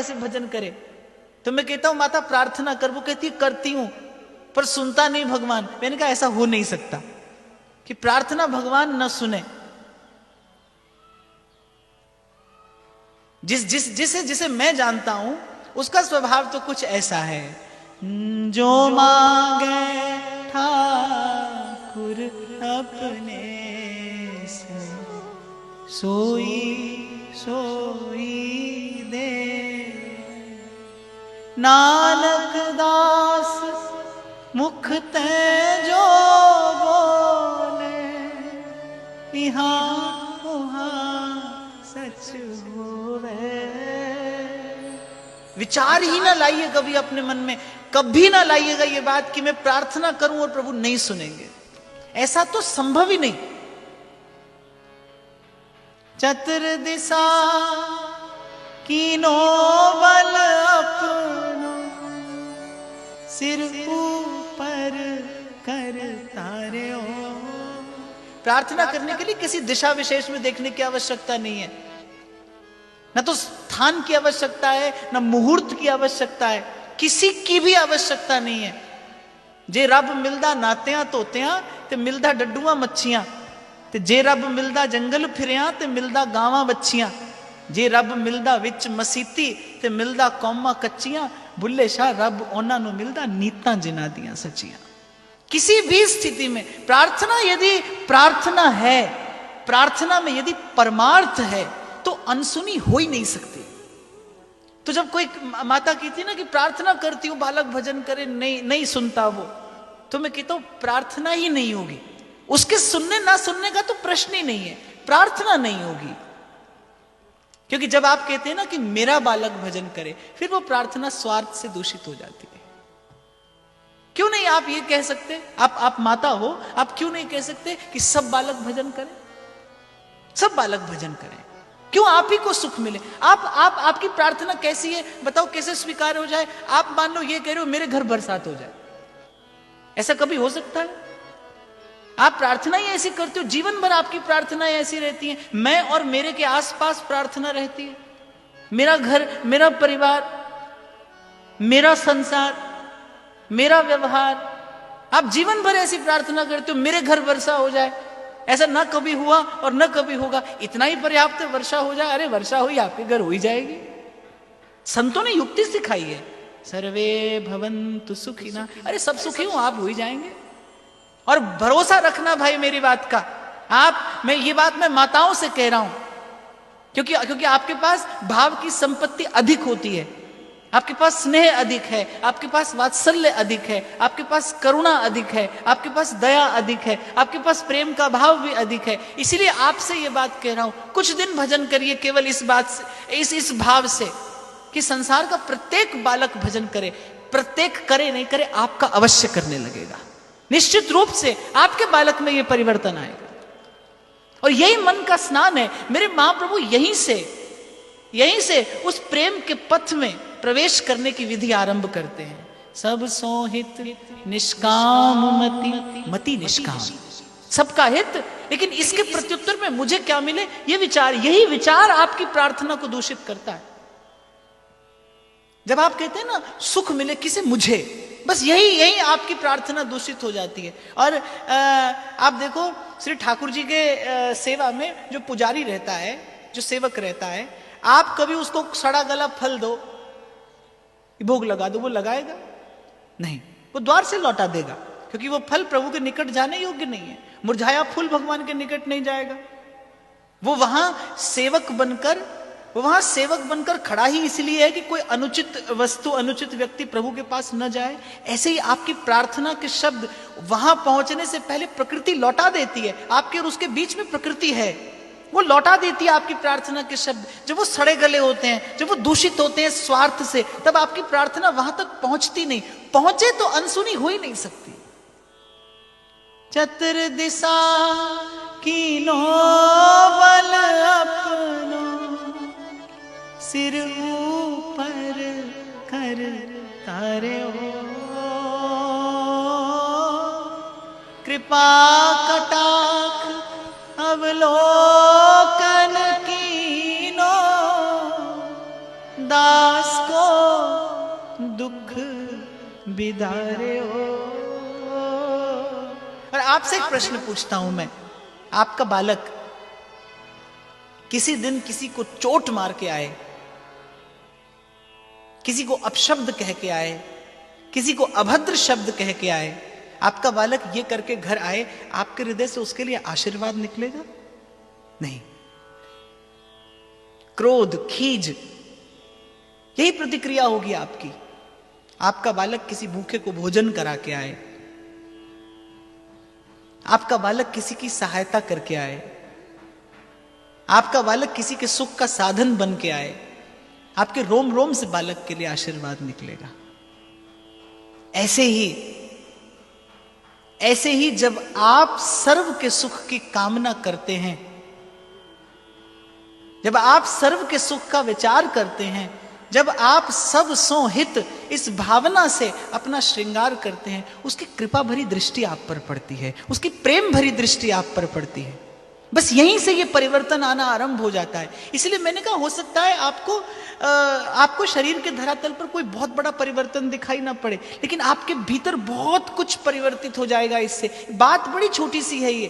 कैसे भजन करे? तो मैं कहता हूं माता प्रार्थना कर, वो कहती है करती हूं पर सुनता नहीं भगवान। मैंने कहा ऐसा हो नहीं सकता कि प्रार्थना भगवान न सुने। जिसे मैं जानता हूं उसका स्वभाव तो कुछ ऐसा है, जो मांगे ठाकुर अपने से, सोई सोई दे। नानक दास मुख ते जो बोले, यहाँ वहाँ सच होवे। विचार ही ना लाइए कभी अपने मन में, कभी ना लाइएगा ये बात कि मैं प्रार्थना करूं और प्रभु नहीं सुनेंगे। ऐसा तो संभव ही नहीं। चतुर दिशा कीनो बल अपनो, सिर ऊपर कर तारे हो। प्रार्थना करने के लिए किसी दिशा विशेष में देखने की आवश्यकता नहीं है, न तो स्थान की आवश्यकता है, न मुहूर्त की आवश्यकता है, किसी की भी आवश्यकता नहीं है। जे रब मिलदा नातियां तोतियां ते मिलदा डड्डूआं मच्छियां, ते जे रब मिलदा जंगल फिरियां ते मिलदा गावां बच्छियां, जे रब मिलदा विच मसीती ते मिलदा कौमां कच्चियां, बुल्ले शाह रब उन्हां नूं मिलदा नीतां जिन्हां दियां सच्चियां। किसी भी स्थिति में प्रार्थना, यदि प्रार्थना है, प्रार्थना में यदि परमार्थ है तो अनसुनी हो ही नहीं सकती। तो जब कोई माता कहती ना कि प्रार्थना करती हूं बालक भजन करे, नहीं सुनता वो, तो मैं कहता हूं प्रार्थना ही नहीं होगी। उसके सुनने ना सुनने का तो प्रश्न ही नहीं है, प्रार्थना नहीं होगी। क्योंकि जब आप कहते हैं ना कि मेरा बालक भजन करे, फिर वो प्रार्थना स्वार्थ से दूषित हो जाती है। क्यों नहीं आप ये कह सकते, आप माता हो, आप क्यों नहीं कह सकते कि सब बालक भजन करें, सब बालक भजन करें? क्यों आप ही को सुख मिले? आपकी प्रार्थना कैसी है बताओ, कैसे स्वीकार हो जाए? आप मान लो ये कह रहे हो मेरे घर बरसात हो जाए, ऐसा कभी हो सकता है? आप प्रार्थना ही ऐसी करते हो, जीवन भर आपकी प्रार्थनाएं ऐसी रहती हैं। मैं और मेरे के आसपास प्रार्थना रहती है, मेरा घर, मेरा परिवार, मेरा संसार, मेरा व्यवहार। आप जीवन भर ऐसी प्रार्थना करते हो मेरे घर वर्षा हो जाए, ऐसा ना कभी हुआ और न कभी होगा, इतना ही पर्याप्त है, वर्षा हो जाए। अरे वर्षा हुई, आपके घर हो ही जाएगी। संतों ने युक्ति सिखाई है, सर्वे भवन्तु सुखिनः, अरे सब सुखी हूं, आप हो ही जाएंगे। और भरोसा रखना भाई मेरी बात का, मैं ये बात मैं माताओं से कह रहा हूं, क्योंकि आपके पास भाव की संपत्ति अधिक होती है, आपके पास स्नेह अधिक है, आपके पास वात्सल्य अधिक है, आपके पास करुणा अधिक है, आपके पास दया अधिक है, आपके पास प्रेम का भाव भी अधिक है। इसीलिए आपसे ये बात कह रहा हूं, कुछ दिन भजन करिए केवल इस बात से, इस भाव से कि संसार का प्रत्येक बालक भजन करे। प्रत्येक करे नहीं करे, आपका अवश्य करने लगेगा, निश्चित रूप से आपके बालक में यह परिवर्तन आएगा। और यही मन का स्नान है। मेरे महाप्रभु यहीं से उस प्रेम के पथ में प्रवेश करने की विधि आरंभ करते हैं। सब सोहित निष्काम मति निष्काम, सबका हित, लेकिन इसके प्रत्युत्तर में मुझे क्या मिले, ये विचार, यही विचार आपकी प्रार्थना को दूषित करता है। जब आप कहते हैं ना सुख मिले किसे, मुझे, बस यही आपकी प्रार्थना दूषित हो जाती है। और आप देखो श्री ठाकुर जी के सेवा में जो पुजारी रहता है, जो सेवक रहता है, आप कभी उसको सड़ा गला फल दो, भोग लगा दो, वो लगाएगा नहीं, वो द्वार से लौटा देगा, क्योंकि वो फल प्रभु के निकट जाने योग्य नहीं है। मुरझाया फूल भगवान के निकट नहीं जाएगा। वो वहां सेवक बनकर खड़ा ही इसलिए है कि कोई अनुचित वस्तु, अनुचित व्यक्ति प्रभु के पास न जाए। ऐसे ही आपकी प्रार्थना के शब्द वहां पहुंचने से पहले प्रकृति लौटा देती है। आपके और उसके बीच में प्रकृति है, वो लौटा देती है आपकी प्रार्थना के शब्द। जब वो सड़े गले होते हैं, जब वो दूषित होते हैं स्वार्थ से, तब आपकी प्रार्थना वहां तक पहुंचती नहीं। पहुंचे तो अनसुनी हो ही नहीं सकती। चतुर दिशा कीनो बल अपनो, सिर ऊपर कर तारे हो। कृपा कटाक्ष अवलोकन कीनो, दास दास को दुख बिदारे हो। और आपसे एक प्रश्न पूछता हूं मैं, आपका बालक किसी दिन किसी को चोट मार के आए, किसी को अपशब्द कह के आए, किसी को अभद्र शब्द कह के आए, आपका बालक ये करके घर आए, आपके हृदय से उसके लिए आशीर्वाद निकलेगा? नहीं। क्रोध, खीज, यही प्रतिक्रिया होगी आपकी। आपका बालक किसी भूखे को भोजन करा के आए, आपका बालक किसी की सहायता करके आए, आपका बालक किसी के सुख का साधन बन के आए, आपके रोम रोम से बालक के लिए आशीर्वाद निकलेगा। ऐसे ही जब आप सर्व के सुख की कामना करते हैं, जब आप सर्व के सुख का विचार करते हैं, जब आप सब सो हित इस भावना से अपना श्रृंगार करते हैं, उसकी कृपा भरी दृष्टि आप पर पड़ती है, उसकी प्रेम भरी दृष्टि आप पर पड़ती है। बस यहीं से ये परिवर्तन आना आरंभ हो जाता है। इसलिए मैंने कहा हो सकता है आपको शरीर के धरातल पर कोई बहुत बड़ा परिवर्तन दिखाई ना पड़े, लेकिन आपके भीतर बहुत कुछ परिवर्तित हो जाएगा इससे। बात बड़ी छोटी सी है ये,